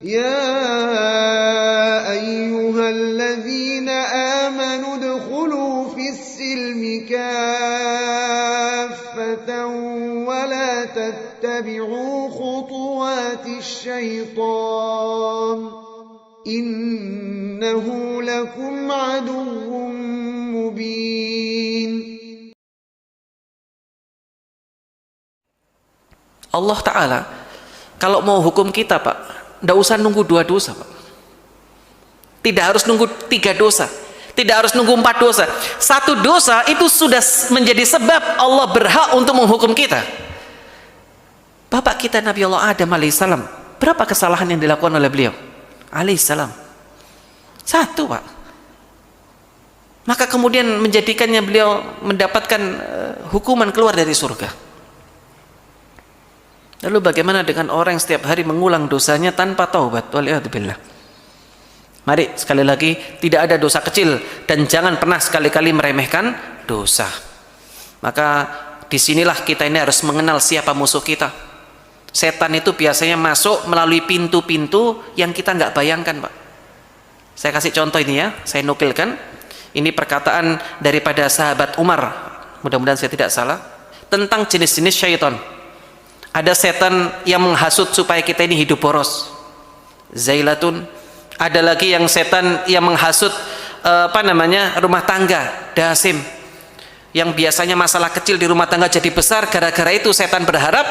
يا أيها الذين آمنوا ادخلوا في السلم كافة ولا تتبعوا خطوات الشيطان إنه لكم عدو مبين. Allah Ta'ala kalau mau hukum kita, Pak, tidak usah nunggu 2 dosa, Pak. Tidak harus nunggu 3 dosa, tidak harus nunggu 4 dosa. 1 dosa itu sudah menjadi sebab Allah berhak untuk menghukum kita. Bapak kita Nabi Allah Adam alaihissalam, berapa kesalahan yang dilakukan oleh beliau alaihissalam? 1, Pak. Maka kemudian menjadikannya beliau mendapatkan hukuman keluar dari surga. Lalu bagaimana dengan orang yang setiap hari mengulang dosanya tanpa taubat? Waliyadzubillah. Mari sekali lagi, tidak ada dosa kecil dan jangan pernah sekali-kali meremehkan dosa. Maka disinilah kita ini harus mengenal siapa musuh kita. Setan itu biasanya masuk melalui pintu-pintu yang kita nggak bayangkan, Pak. Saya kasih contoh ini ya, saya nukilkan. Ini perkataan daripada sahabat Umar, mudah-mudahan saya tidak salah, tentang jenis-jenis syaitan. Ada setan yang menghasut supaya kita ini hidup boros, zailatun. Ada lagi yang setan yang menghasut rumah tangga, dasim. Yang biasanya masalah kecil di rumah tangga jadi besar, gara-gara itu setan berharap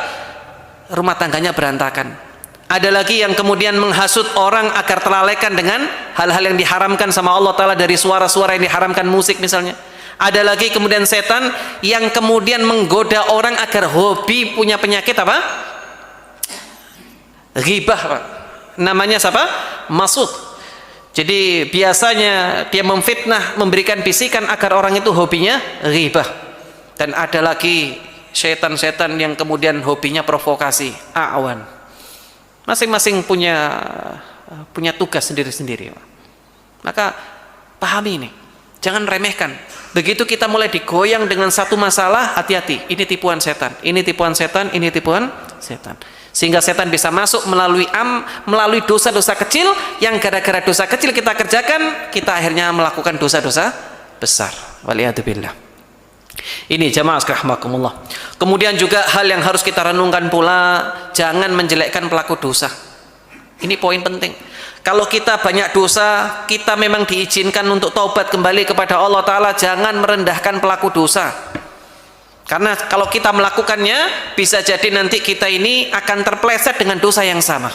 rumah tangganya berantakan. Ada lagi yang kemudian menghasut orang agar terlalaikan dengan hal-hal yang diharamkan sama Allah Ta'ala, dari suara-suara yang diharamkan, musik misalnya. Ada lagi kemudian setan yang kemudian menggoda orang agar hobi punya penyakit apa? Ghibah, Pak. Namanya siapa? Masud. Jadi biasanya dia memfitnah, memberikan bisikan agar orang itu hobinya ghibah. Dan ada lagi setan-setan yang kemudian hobinya provokasi, a'wan. Masing-masing punya tugas sendiri-sendiri. Maka pahami ini, jangan remehkan. Begitu kita mulai digoyang dengan satu masalah, hati-hati, ini tipuan setan, ini tipuan setan, ini tipuan setan. Sehingga setan bisa masuk melalui dosa-dosa kecil, yang gara-gara dosa kecil kita kerjakan, kita akhirnya melakukan dosa-dosa besar. Waliyadzubillah. Ini jamaah sekalian. Kemudian juga hal yang harus kita renungkan pula, jangan menjelekkan pelaku dosa. Ini poin penting. Kalau kita banyak dosa, kita memang diizinkan untuk taubat kembali kepada Allah Ta'ala. Jangan merendahkan pelaku dosa. Karena kalau kita melakukannya, bisa jadi nanti kita ini akan terpeleset dengan dosa yang sama.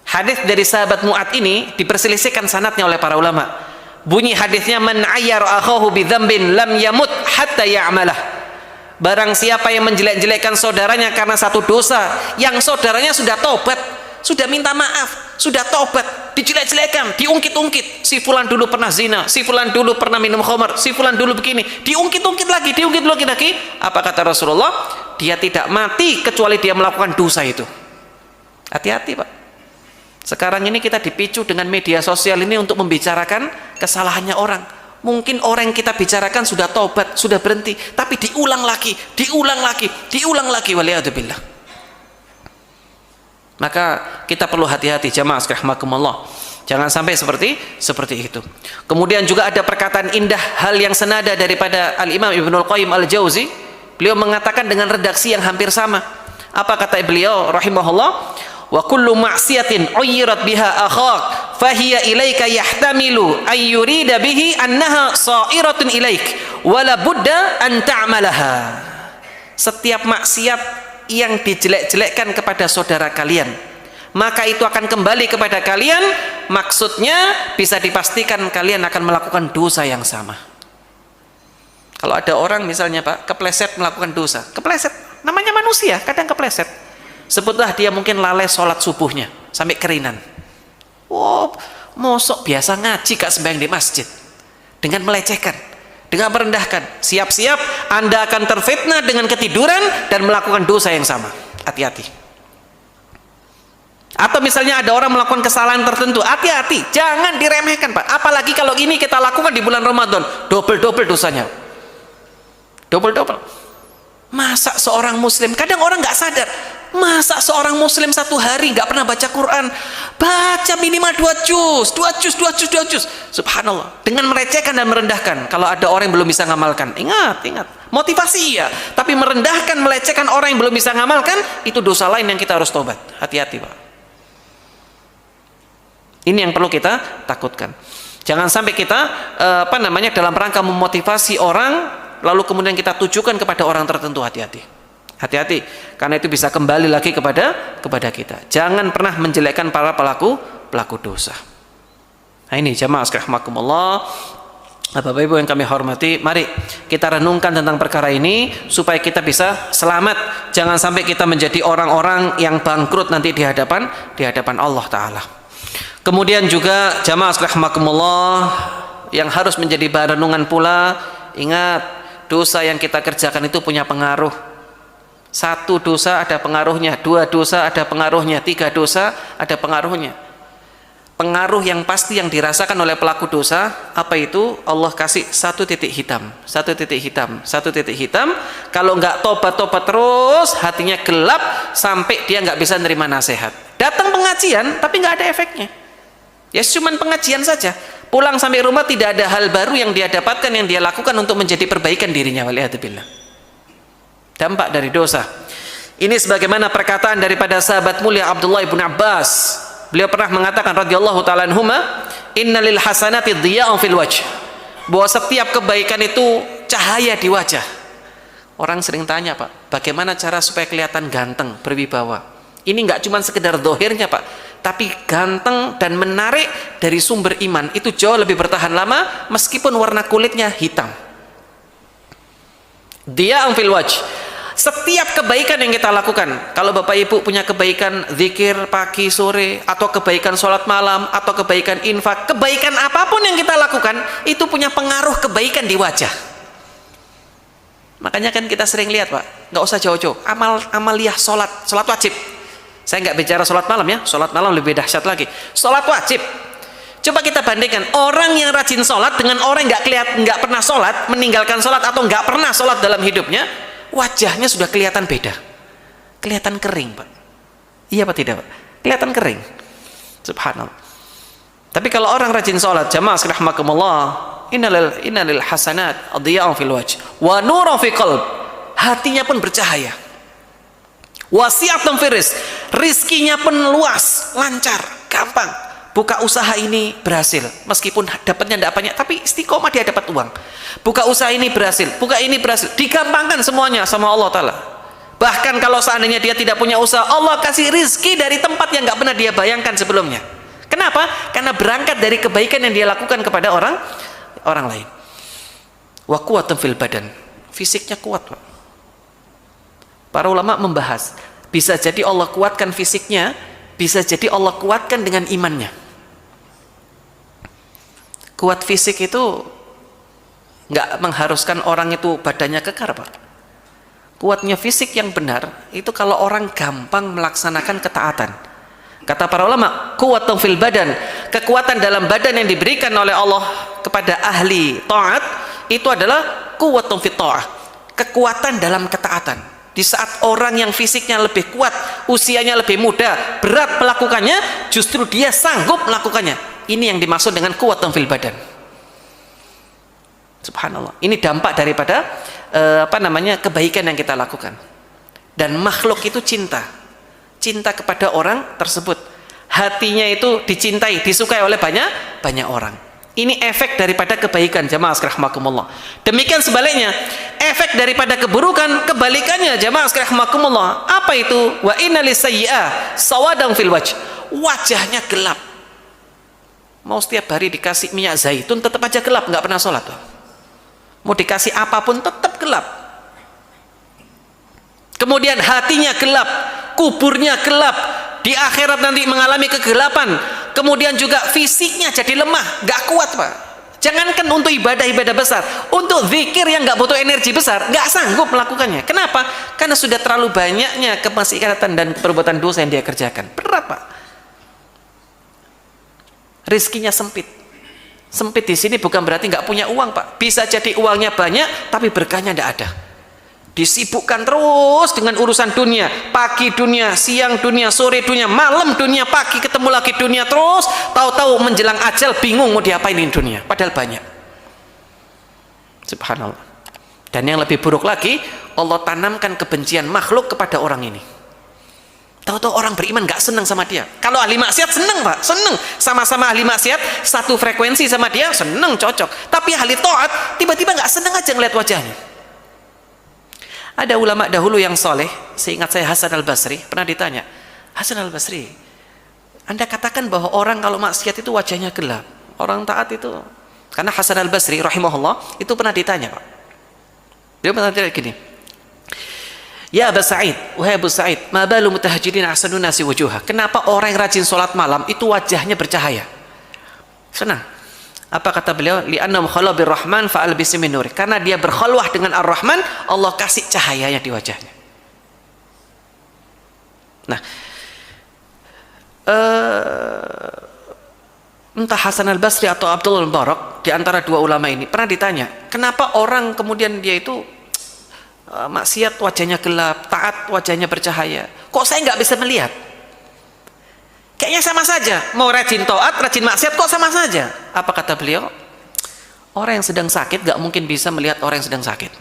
Hadis dari sahabat Mu'ad ini diperselisihkan sanadnya oleh para ulama. Bunyi hadisnya, man ayyar akhahu bidzambin lam yamut hatta ya'malah. Barang siapa yang menjelek-jelekkan saudaranya karena satu dosa yang saudaranya sudah taubat, sudah minta maaf, sudah tobat, dijelek-jelekan, diungkit-ungkit. Si fulan dulu pernah zina, si fulan dulu pernah minum khamar, si fulan dulu begini, diungkit-ungkit lagi, diungkit-ungkit lagi. Apa kata Rasulullah? Dia tidak mati kecuali dia melakukan dosa itu. Hati-hati, Pak. Sekarang ini kita dipicu dengan media sosial ini untuk membicarakan kesalahannya orang. Mungkin orang yang kita bicarakan sudah tobat, sudah berhenti, tapi diulang lagi, diulang lagi, diulang lagi. Waliyadzubillah. Maka kita perlu hati-hati jamaah sekalian. Jangan sampai seperti itu. Kemudian juga ada perkataan indah, hal yang senada daripada Al-Imam Ibnul Qayyim Al-Jauzi. Beliau mengatakan dengan redaksi yang hampir sama. Apa kata beliau rahimahullah? Wa kullu ma'siyatin uyyirat biha akhak fahiya ilaika yahtamilu ay yurida bihi annaha sa'iratun ilaik wala budda an ta'malaha. Setiap maksiat yang dijelek-jelekkan kepada saudara kalian, maka itu akan kembali kepada kalian. Maksudnya bisa dipastikan kalian akan melakukan dosa yang sama. Kalau ada orang misalnya, Pak, kepleset melakukan dosa, kepleset, namanya manusia, kadang kepleset. Sebutlah dia mungkin lalai sholat subuhnya sampai kerinan. Oh, mosok biasa ngaji gak sembahyang di masjid, dengan melecehkan, dengan merendahkan. Siap-siap Anda akan terfitnah dengan ketiduran dan melakukan dosa yang sama. Hati-hati. Atau misalnya ada orang melakukan kesalahan tertentu, hati-hati, jangan diremehkan, Pak. Apalagi kalau ini kita lakukan di bulan Ramadan, double-double dosanya. Double-double. Masa seorang muslim, kadang orang nggak sadar, Masa seorang muslim satu hari nggak pernah baca Quran? Baca minimal 2 juz. Subhanallah. Dengan merecehkan dan merendahkan. Kalau ada orang yang belum bisa ngamalkan, ingat. Motivasi ya, tapi merendahkan, melecehkan orang yang belum bisa ngamalkan, itu dosa lain yang kita harus tobat. Hati-hati, Pak. Ini yang perlu kita takutkan. Jangan sampai kita dalam rangka memotivasi orang, lalu kemudian kita tujukan kepada orang tertentu. Hati-hati, karena itu bisa kembali lagi kepada kita. Jangan pernah menjelekkan para pelaku dosa. Nah ini jamaah sekalian rahimakumullah, Bapak Ibu yang kami hormati, mari kita renungkan tentang perkara ini supaya kita bisa selamat. Jangan sampai kita menjadi orang-orang yang bangkrut nanti di hadapan Allah Ta'ala. Kemudian juga jamaah sekalian rahimakumullah, yang harus menjadi bahan renungan pula, ingat, dosa yang kita kerjakan itu punya pengaruh. 1 dosa ada pengaruhnya, 2 dosa ada pengaruhnya, 3 dosa ada pengaruhnya. Pengaruh yang pasti yang dirasakan oleh pelaku dosa, apa itu? Allah kasih 1 titik hitam. Kalau nggak tobat terus, hatinya gelap sampai dia nggak bisa nerima nasihat. Datang pengajian tapi nggak ada efeknya. Ya cuman pengajian saja. Pulang sampai rumah tidak ada hal baru yang dia dapatkan, yang dia lakukan untuk menjadi perbaikan dirinya. Waliyadzubillah. Dampak dari dosa. Ini sebagaimana perkataan daripada sahabat mulia Abdullah ibn Abbas. Beliau pernah mengatakan radhiyallahu ta'ala anhuma, innalil hasanati dhiya'un fil wajh. Bahwa setiap kebaikan itu cahaya di wajah. Orang sering tanya, Pak, bagaimana cara supaya kelihatan ganteng, berwibawa? Ini enggak cuma sekedar dohirnya, Pak, tapi ganteng dan menarik dari sumber iman. Itu jauh lebih bertahan lama meskipun warna kulitnya hitam. Dhiya'un fil wajh. Setiap kebaikan yang kita lakukan, kalau Bapak Ibu punya kebaikan zikir pagi sore, atau kebaikan sholat malam, atau kebaikan infak, kebaikan apapun yang kita lakukan itu punya pengaruh kebaikan di wajah. Makanya kan kita sering lihat, Pak, nggak usah jauh-jauh, amaliyah sholat wajib. Saya nggak bicara sholat malam ya, sholat malam lebih dahsyat lagi. Sholat wajib. Coba kita bandingkan orang yang rajin sholat dengan orang yang nggak pernah sholat, meninggalkan sholat atau nggak pernah sholat dalam hidupnya. Wajahnya sudah kelihatan beda, kelihatan kering, Pak. Iya apa tidak, Pak? Kelihatan kering. Subhanallah. Tapi kalau orang rajin sholat, jamaah sekalian rahimakumullah, innalil hasanat adhiya'un fil wajh wa nurun fi qalb. Hatinya pun bercahaya. Wasi'atun fi rizq. Rizkinya pun luas, lancar, gampang. Buka usaha ini berhasil, meskipun dapatnya tidak banyak, tapi istiqomah dia dapat uang. Buka usaha ini berhasil, buka ini berhasil, digampangkan semuanya sama Allah Ta'ala. Bahkan kalau seandainya dia tidak punya usaha, Allah kasih rizki dari tempat yang nggak pernah dia bayangkan sebelumnya. Kenapa? Karena berangkat dari kebaikan yang dia lakukan kepada orang lain. Wa quwwatun fil badan, fisiknya kuat, Pak. Para ulama membahas, bisa jadi Allah kuatkan fisiknya, bisa jadi Allah kuatkan dengan imannya. Kuat fisik itu nggak mengharuskan orang itu badannya kekar, Pak. Kuatnya fisik yang benar itu kalau orang gampang melaksanakan ketaatan. Kata para ulama, quwwatun fil badan, kekuatan dalam badan yang diberikan oleh Allah kepada ahli taat itu adalah quwwatun fit ta'ah, kekuatan dalam ketaatan. Di saat orang yang fisiknya lebih kuat, usianya lebih muda, berat melakukannya, justru dia sanggup melakukannya. Ini yang dimaksud dengan quwwatun fil badan. Subhanallah. Ini dampak daripada kebaikan yang kita lakukan. Dan makhluk itu cinta kepada orang tersebut. Hatinya itu dicintai, disukai oleh banyak orang. Ini efek daripada kebaikan, jamaah sekalian rahimakumullah. Demikian sebaliknya, efek daripada keburukan, kebalikannya, jamaah sekalian rahimakumullah. Apa itu? Wa innalis sayyi'ah sawadan fil wajh. Wajahnya gelap. Mau setiap hari dikasih minyak zaitun tetap aja gelap, nggak pernah sholat. Mau dikasih apapun tetap gelap. Kemudian hatinya gelap, kuburnya gelap, di akhirat nanti mengalami kegelapan. Kemudian juga fisiknya jadi lemah, nggak kuat, Pak. Jangankan untuk ibadah-ibadah besar, untuk zikir yang nggak butuh energi besar, nggak sanggup melakukannya. Kenapa? Karena sudah terlalu banyaknya kemaksiatan dan perbuatan dosa yang dia kerjakan. Berat, Pak. Rizkinya sempit. Sempit di sini bukan berarti nggak punya uang, Pak. Bisa jadi uangnya banyak, tapi berkahnya tidak ada. disibukkan terus dengan urusan dunia, pagi dunia, siang dunia, sore dunia, malam dunia, pagi ketemu lagi dunia terus, tahu-tahu menjelang ajal bingung mau diapainin dunia, padahal banyak. Subhanallah. Dan yang lebih buruk lagi, Allah tanamkan kebencian makhluk kepada orang ini. Tahu-tahu orang beriman gak senang sama dia. Kalau ahli maksiat senang Pak, senang. Sama-sama ahli maksiat, satu frekuensi sama dia, senang, cocok. Tapi ahli taat, tiba-tiba gak senang aja ngeliat wajahnya. Ada ulama dahulu yang soleh, seingat saya Hasan al-Basri, pernah ditanya, Hasan al-Basri, Anda katakan bahwa orang kalau maksiat itu wajahnya gelap, orang taat itu, karena Hasan al-Basri rahimahullah, itu pernah ditanya Pak. Dia pernah ditanya gini, ya Abu Sa'id, wahai Abu Sa'id, ma balu mutahajjidin ahsanun nasi wujuha. Kenapa orang yang rajin sholat malam itu wajahnya bercahaya? Senang. Apa kata beliau? Li'annahum khalau birrahman fa'albisi min nuri. Karena dia berkhalwah dengan Ar-Rahman, Allah kasih cahayanya di wajahnya. Nah, entah Hasan al-Basri atau Abdullah al-Mubarak, di antara dua ulama ini pernah ditanya, kenapa orang kemudian dia itu maksiat wajahnya gelap, taat wajahnya bercahaya, kok saya nggak bisa melihat? Kayaknya sama saja, mau rajin taat, rajin maksiat kok sama saja. Apa kata beliau? Orang yang sedang sakit nggak mungkin bisa melihat orang yang sedang sakit.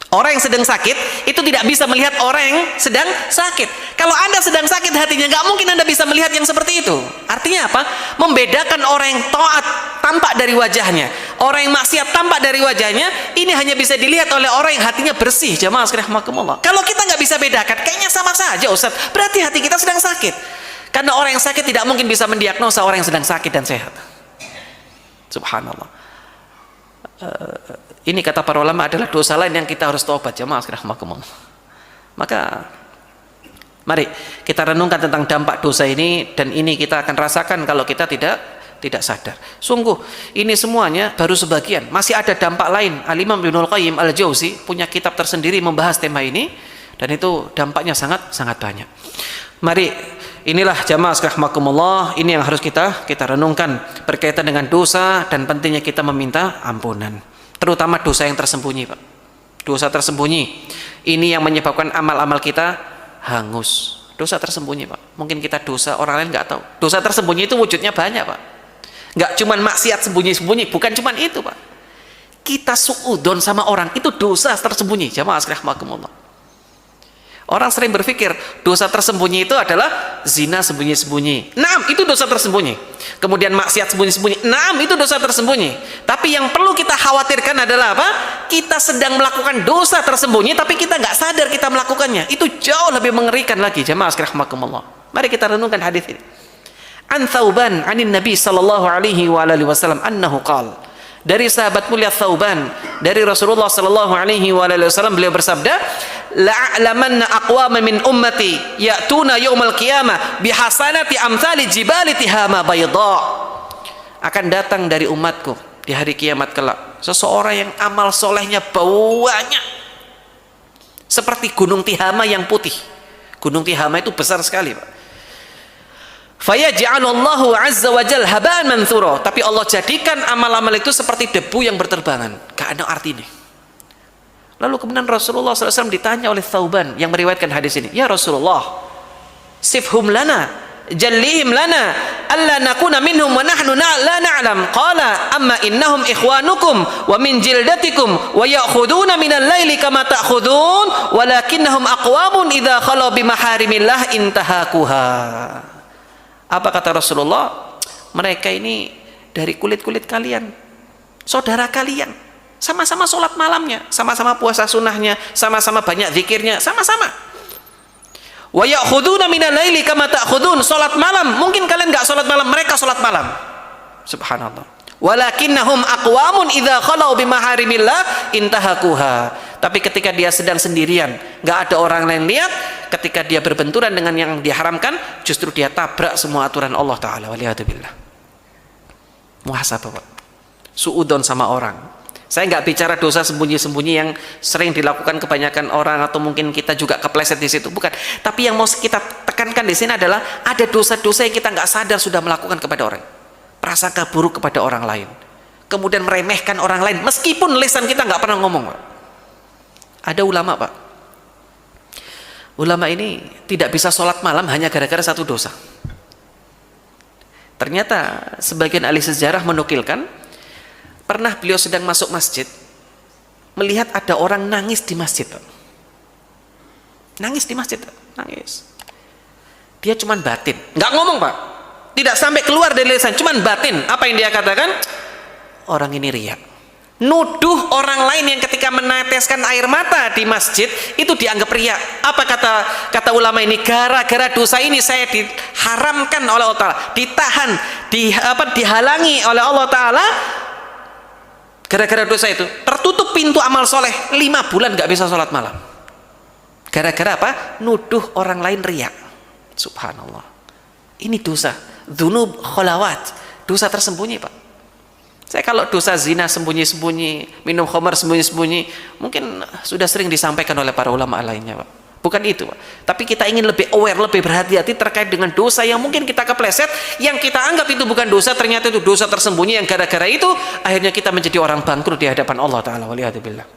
Orang yang sedang sakit itu tidak bisa melihat orang yang sedang sakit. Kalau Anda sedang sakit hatinya, nggak mungkin Anda bisa melihat yang seperti itu. Artinya apa? Membedakan orang yang taat tampak dari wajahnya, orang yang maksiat tampak dari wajahnya, ini hanya bisa dilihat oleh orang yang hatinya bersih. Jamaah sekalian rahimakumullah. Kalau kita nggak bisa bedakan, kayaknya sama saja Ustaz, berarti hati kita sedang sakit. Karena orang yang sakit tidak mungkin bisa mendiagnosa orang yang sedang sakit dan sehat. Subhanallah. Ini kata para ulama adalah dosa lain yang kita harus taubat. Jamaah sekalian rahimakumullah. Maka mari kita renungkan tentang dampak dosa ini, dan ini kita akan rasakan kalau kita tidak sadar. Sungguh ini semuanya baru sebagian, masih ada dampak lain. Al-Imam Ibnul Qayyim Al-Jauzi punya kitab tersendiri membahas tema ini, dan itu dampaknya sangat banyak. Mari, inilah jamaah sekalian rahimakumullah, ini yang harus kita renungkan berkaitan dengan dosa dan pentingnya kita meminta ampunan. Terutama dosa yang tersembunyi Pak. Dosa tersembunyi ini yang menyebabkan amal-amal kita hangus. Dosa tersembunyi Pak. Mungkin kita dosa orang lain nggak tahu. Dosa tersembunyi itu wujudnya banyak Pak. Nggak cuman maksiat sembunyi-sembunyi, bukan cuman itu Pak. Kita suudzon sama orang itu dosa tersembunyi. Jamaah sekalian rahimakumullah. Orang sering berpikir dosa tersembunyi itu adalah zina sembunyi-sembunyi. Naam, itu dosa tersembunyi. Kemudian maksiat sembunyi-sembunyi. Naam, itu dosa tersembunyi. Tapi yang perlu kita khawatirkan adalah apa? Kita sedang melakukan dosa tersembunyi, tapi kita nggak sadar kita melakukannya. Itu jauh lebih mengerikan lagi. Jamaah sekalian rahimakumullah. Mari kita renungkan hadis ini. An Thauban anin Nabi sallallahu alaihi wasallam annahu qala. Dari sahabat mulia Thauban, dari Rasulullah sallallahu alaihi wasallam, beliau bersabda, la'alamanna aqwaman min ummati ya'tuna yaumal qiyamah bihasanati amsali jibali tihama bayda. Akan datang dari umatku di hari kiamat kelak seseorang yang amal solehnya banyak seperti gunung Tihama yang putih. Gunung Tihama itu besar sekali Pak. Fayaj'alullahu azza wa jalla haba'an manthura. Tapi Allah jadikan amal-amal itu seperti debu yang berterbangan, gak ada artinya. Lalu kemudian Rasulullah SAW ditanya oleh Thauban yang meriwayatkan hadis ini, ya Rasulullah, sifhum lana, jallihim lana, alla nakuna minhum wa nahnu la na'lam. Qala amma innahum ikhwanukum wa min jildatikum wa ya'khuduna minal laili kama ta'khudun walakinnahum aqwamun idza khalu bimaharimillah intahakuha. Apa kata Rasulullah? Mereka ini dari kulit-kulit kalian, saudara kalian, sama-sama sholat malamnya, sama-sama puasa sunnahnya, sama-sama banyak zikirnya, sama-sama. Wa ya'khuduna minal laili kama ta'khudun. Sholat malam, mungkin kalian nggak sholat malam, mereka sholat malam. Subhanallah. Walakinnahum aqwamun idza khalau bimaharimillah intahakuha. Tapi ketika dia sedang sendirian, nggak ada orang lain lihat, ketika dia berbenturan dengan yang diharamkan, justru dia tabrak semua aturan Allah Ta'ala. Waliyahatubillah. Muhasabah Pak. Suudzon sama orang. Saya nggak bicara dosa sembunyi-sembunyi yang sering dilakukan kebanyakan orang, atau mungkin kita juga kepleset di situ, bukan. Tapi yang mau kita tekankan di sini adalah ada dosa-dosa yang kita nggak sadar sudah melakukan kepada orang. Prasangka buruk kepada orang lain. Kemudian meremehkan orang lain, meskipun lisan kita nggak pernah ngomong Pak. Ada ulama Pak, ulama ini tidak bisa sholat malam hanya gara-gara satu dosa. Ternyata sebagian ahli sejarah menukilkan, pernah beliau sedang masuk masjid, melihat ada orang nangis di masjid. Nangis di masjid, nangis. Dia cuman batin, nggak ngomong Pak, tidak sampai keluar dari lisan, cuman batin. Apa yang dia katakan? Orang ini riya. Nuduh orang lain yang ketika meneteskan air mata di masjid itu dianggap riya. Apa kata ulama ini? Gara-gara dosa ini saya diharamkan oleh Allah Ta'ala, ditahan, dihalangi oleh Allah Ta'ala. Gara-gara dosa itu tertutup pintu amal soleh, 5 bulan nggak bisa sholat malam. Gara-gara apa? Nuduh orang lain riya. Subhanallah. Ini dosa, dzunub kholawat, dosa tersembunyi Pak. Saya kalau dosa zina sembunyi-sembunyi, minum khamar sembunyi-sembunyi, mungkin sudah sering disampaikan oleh para ulama lainnya Pak. Bukan itu Pak. Tapi kita ingin lebih aware, lebih berhati-hati terkait dengan dosa yang mungkin kita kepleset, yang kita anggap itu bukan dosa, ternyata itu dosa tersembunyi yang gara-gara itu akhirnya kita menjadi orang bangkrut di hadapan Allah Ta'ala. Waliyahzubillah.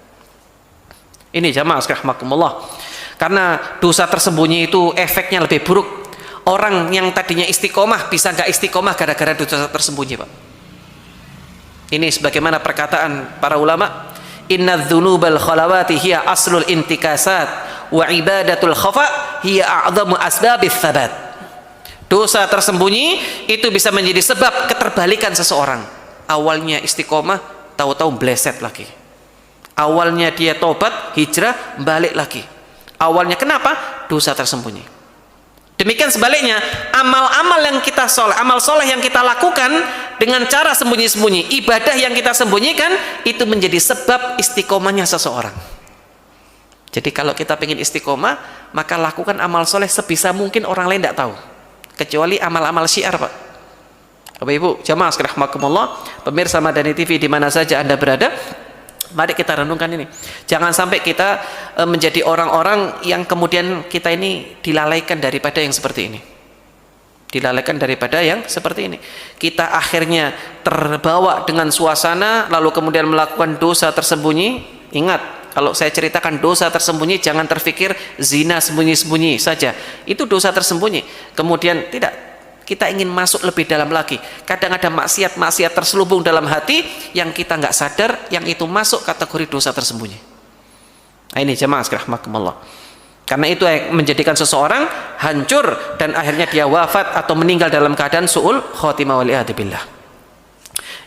Ini jamaah rahmakumullah. Karena dosa tersembunyi itu efeknya lebih buruk. Orang yang tadinya istiqomah bisa nggak istiqomah gara-gara dosa tersembunyi Pak. Ini sebagaimana perkataan para ulama, inna dzunubal khalawati hiya aslul intikasat wa ibadatul khafa hiya a'dhamu asbabis tsabat. Dosa tersembunyi itu bisa menjadi sebab keterbalikan seseorang. Awalnya istiqomah, tahu-tahu bleset lagi. Awalnya dia tobat, hijrah, balik lagi. Awalnya kenapa? Dosa tersembunyi. Demikian sebaliknya, amal-amal yang kita soleh, amal soleh yang kita lakukan dengan cara sembunyi-sembunyi, ibadah yang kita sembunyikan, itu menjadi sebab istiqomahnya seseorang. Jadi kalau kita ingin istiqomah, maka lakukan amal soleh sebisa mungkin orang lain tidak tahu. Kecuali amal-amal syiar Pak. Bapak Ibu, jamaah sekalian rahimakumullah, pemirsa Madani TV di mana saja Anda berada, mari kita renungkan ini. Jangan sampai kita menjadi orang-orang yang kemudian kita ini dilalaikan daripada yang seperti ini. Dilalaikan daripada yang seperti ini. Kita akhirnya terbawa dengan suasana lalu kemudian melakukan dosa tersembunyi. Ingat, kalau saya ceritakan dosa tersembunyi, jangan terfikir zina sembunyi-sembunyi saja. Itu dosa tersembunyi. Kemudian tidak, kita ingin masuk lebih dalam lagi. Kadang ada maksiat-maksiat terselubung dalam hati yang kita nggak sadar, yang itu masuk kategori dosa tersembunyi. Nah ini jemaah sekalian rahimakumullah. Karena itu yang menjadikan seseorang hancur dan akhirnya dia wafat atau meninggal dalam keadaan su'ul khotimah waliyadzubillah.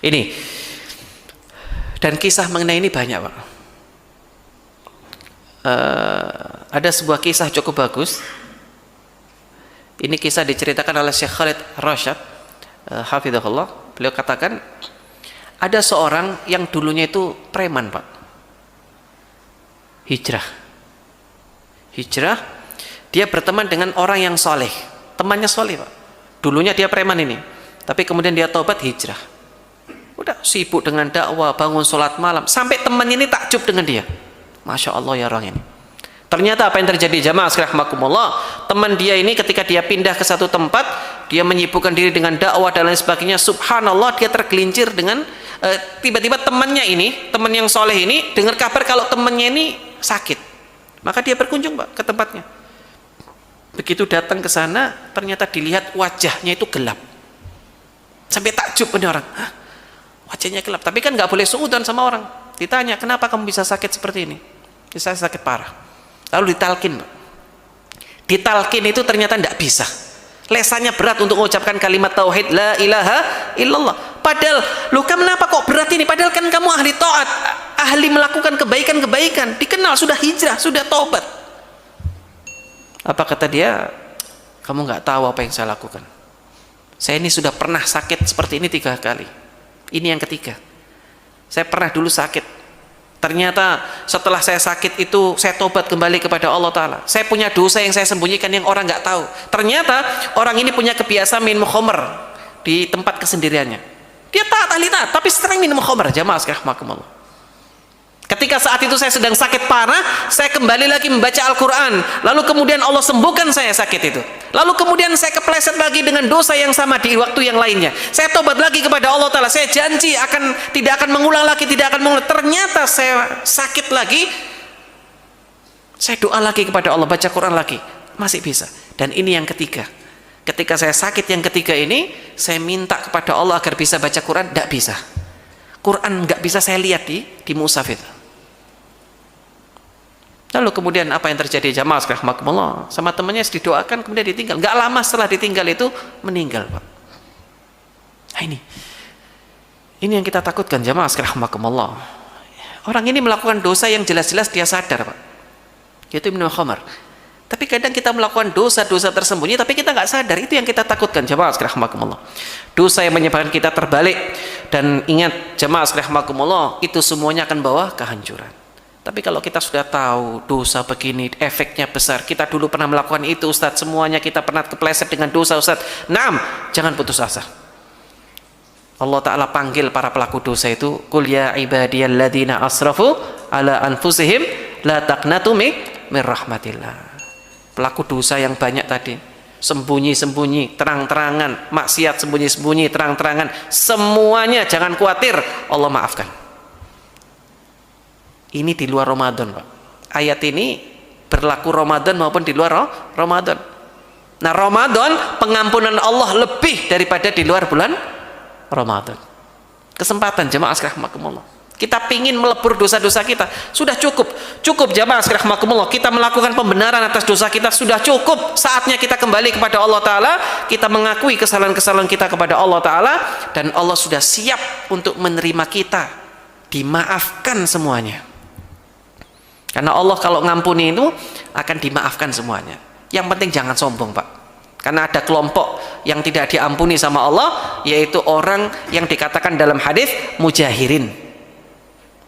Ini dan kisah mengenai ini banyak Pak. Ada sebuah kisah cukup bagus. Ini kisah diceritakan oleh Syekh Khalid Rashad, hafizahullah. Beliau katakan, ada seorang yang dulunya itu preman Pak. Hijrah, dia berteman dengan orang yang soleh. Temannya soleh Pak. Dulunya dia preman ini, tapi kemudian dia tobat hijrah. Udah sibuk dengan dakwah, bangun sholat malam, sampai temannya ini takjub dengan dia. Masya Allah ya orang ini. Ternyata apa yang terjadi jamaah sekalian rahimakumullah, teman dia ini ketika dia pindah ke satu tempat, dia menyibukkan diri dengan dakwah dan lain sebagainya, subhanallah dia tergelincir dengan tiba-tiba temannya ini, teman yang soleh ini dengar kabar kalau temannya ini sakit. Maka dia berkunjung Pak ke tempatnya. Begitu datang ke sana, ternyata dilihat wajahnya itu gelap. Sampai takjub ini orang, hah? Wajahnya gelap, tapi kan nggak boleh suudzon sama orang. Ditanya, kenapa kamu bisa sakit seperti ini? Saya sakit parah. Lalu ditalkin. Ditalkin itu ternyata tidak bisa. Lesannya berat untuk mengucapkan kalimat tauhid la ilaha illallah. Padahal, lu kenapa kok berat ini? Padahal kan kamu ahli taat, ahli melakukan kebaikan-kebaikan, dikenal sudah hijrah, sudah taubat. Apa kata dia? Kamu nggak tahu apa yang saya lakukan. Saya ini sudah pernah sakit seperti ini 3 kali. Ini yang ketiga. Saya pernah dulu sakit. Ternyata setelah saya sakit itu saya tobat kembali kepada Allah Ta'ala. Saya punya dosa yang saya sembunyikan yang orang nggak tahu. Ternyata orang ini punya kebiasaan minum khamr di tempat kesendiriannya. Dia taat, ahli taat, tapi sering minum khamr. Jamaah sekalian rahimakumullah. Ketika saat itu saya sedang sakit parah, saya kembali lagi membaca Al-Quran. Lalu kemudian Allah sembuhkan saya sakit itu. Lalu kemudian saya kepleset lagi dengan dosa yang sama di waktu yang lainnya. Saya tobat lagi kepada Allah Ta'ala. Saya janji tidak akan mengulang lagi, tidak akan mengulang. Ternyata saya sakit lagi. Saya doa lagi kepada Allah, baca Quran lagi, masih bisa. Dan ini yang ketiga. Ketika saya sakit yang ketiga ini, saya minta kepada Allah agar bisa baca Quran, tidak bisa. Quran nggak bisa saya lihat di mushaf itu. Lalu kemudian apa yang terjadi jamaah rahimakumullah? Sama temannya didoakan kemudian ditinggal. Nggak lama setelah ditinggal itu meninggal, Pak. Nah, ini yang kita takutkan jamaah rahimakumullah. Orang ini melakukan dosa yang jelas-jelas dia sadar, Pak. Yaitu minum khamar. Tapi kadang kita melakukan dosa-dosa tersembunyi tapi kita nggak sadar. Itu yang kita takutkan jamaah rahimakumullah. Dosa yang menyebabkan kita terbalik. Dan ingat jamaah rahimakumullah, itu semuanya akan bawa kehancuran. Tapi kalau kita sudah tahu dosa begini efeknya besar, kita dulu pernah melakukan itu Ustadz, semuanya kita pernah kepleset dengan dosa Ustadz, naam, jangan putus asa. Allah Ta'ala panggil para pelaku dosa itu, qul ya ibadiyalladzina asrafu ala anfusihim la taqnatu min rahmatillah. Pelaku dosa yang banyak tadi, sembunyi-sembunyi, terang-terangan, maksiat sembunyi-sembunyi, terang-terangan, semuanya jangan khawatir, Allah maafkan. Ini di luar Ramadan, Pak. Ayat ini berlaku Ramadan maupun di luar Ramadan. Nah, Ramadan pengampunan Allah lebih daripada di luar bulan Ramadan. Kesempatan jemaah rahimakumullah. Kita pingin melebur dosa-dosa kita, sudah cukup jemaah rahimakumullah. Kita melakukan pembenaran atas dosa kita, sudah cukup. Saatnya kita kembali kepada Allah Ta'ala, kita mengakui kesalahan-kesalahan kita kepada Allah Ta'ala, dan Allah sudah siap untuk menerima kita, dimaafkan semuanya. Karena Allah kalau ngampuni itu akan dimaafkan semuanya. Yang penting jangan sombong, Pak. Karena ada kelompok yang tidak diampuni sama Allah, yaitu orang yang dikatakan dalam hadis mujahirin.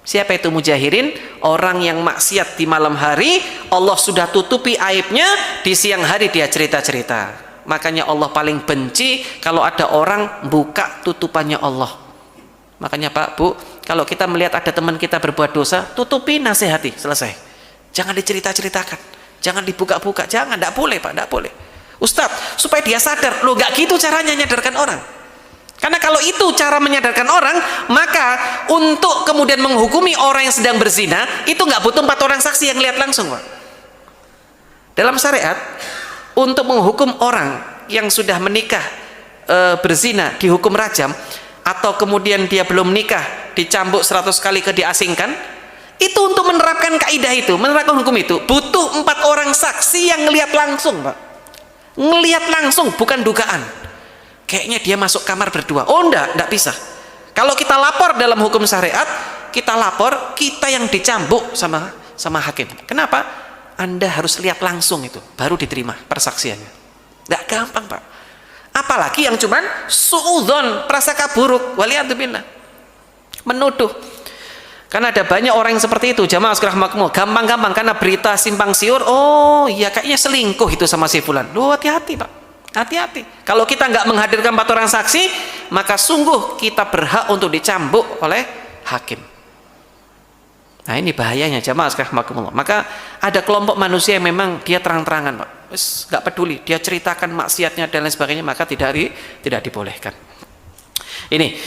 Siapa itu mujahirin? Orang yang maksiat di malam hari, Allah sudah tutupi aibnya, di siang hari dia cerita-cerita. Makanya Allah paling benci kalau ada orang buka tutupannya Allah. Makanya Pak, Bu, kalau kita melihat ada teman kita berbuat dosa, tutupi, nasihati, selesai. Jangan dicerita-ceritakan, jangan dibuka-buka, jangan, tidak boleh Pak, tidak boleh. Ustadz, supaya dia sadar, loh gak gitu caranya menyadarkan orang. Karena kalau itu cara menyadarkan orang, maka untuk kemudian menghukumi orang yang sedang berzina, itu nggak butuh 4 orang saksi yang lihat langsung, Pak. Dalam syariat, untuk menghukum orang yang sudah menikah berzina, dihukum rajam, atau kemudian dia belum nikah dicambuk 100 kali diasingkan, itu untuk menerapkan kaidah itu, menerapkan hukum itu butuh 4 orang saksi yang ngelihat langsung, Pak. Ngelihat langsung, bukan dugaan. Kayaknya dia masuk kamar berdua. Oh enggak bisa. Kalau kita lapor dalam hukum syariat, kita lapor, kita yang dicambuk sama hakim. Kenapa? Anda harus lihat langsung itu, baru diterima persaksiannya. Enggak gampang, Pak. Apalagi yang cuman suudzon, prasangka buruk, waliyadzubillah, menuduh. Karena ada banyak orang yang seperti itu, jamaah rahimakumullah, gampang-gampang karena berita simpang siur, oh iya kayaknya selingkuh itu sama si fulan. Loh, hati-hati, Pak, hati-hati. Kalau kita nggak menghadirkan 4 orang saksi, maka sungguh kita berhak untuk dicambuk oleh hakim. Nah, ini bahayanya jamaah rahimakumullah. Maka ada kelompok manusia yang memang dia terang-terangan, Pak, nggak peduli, dia ceritakan maksiatnya dan lain sebagainya, maka tidak dibolehkan. Ini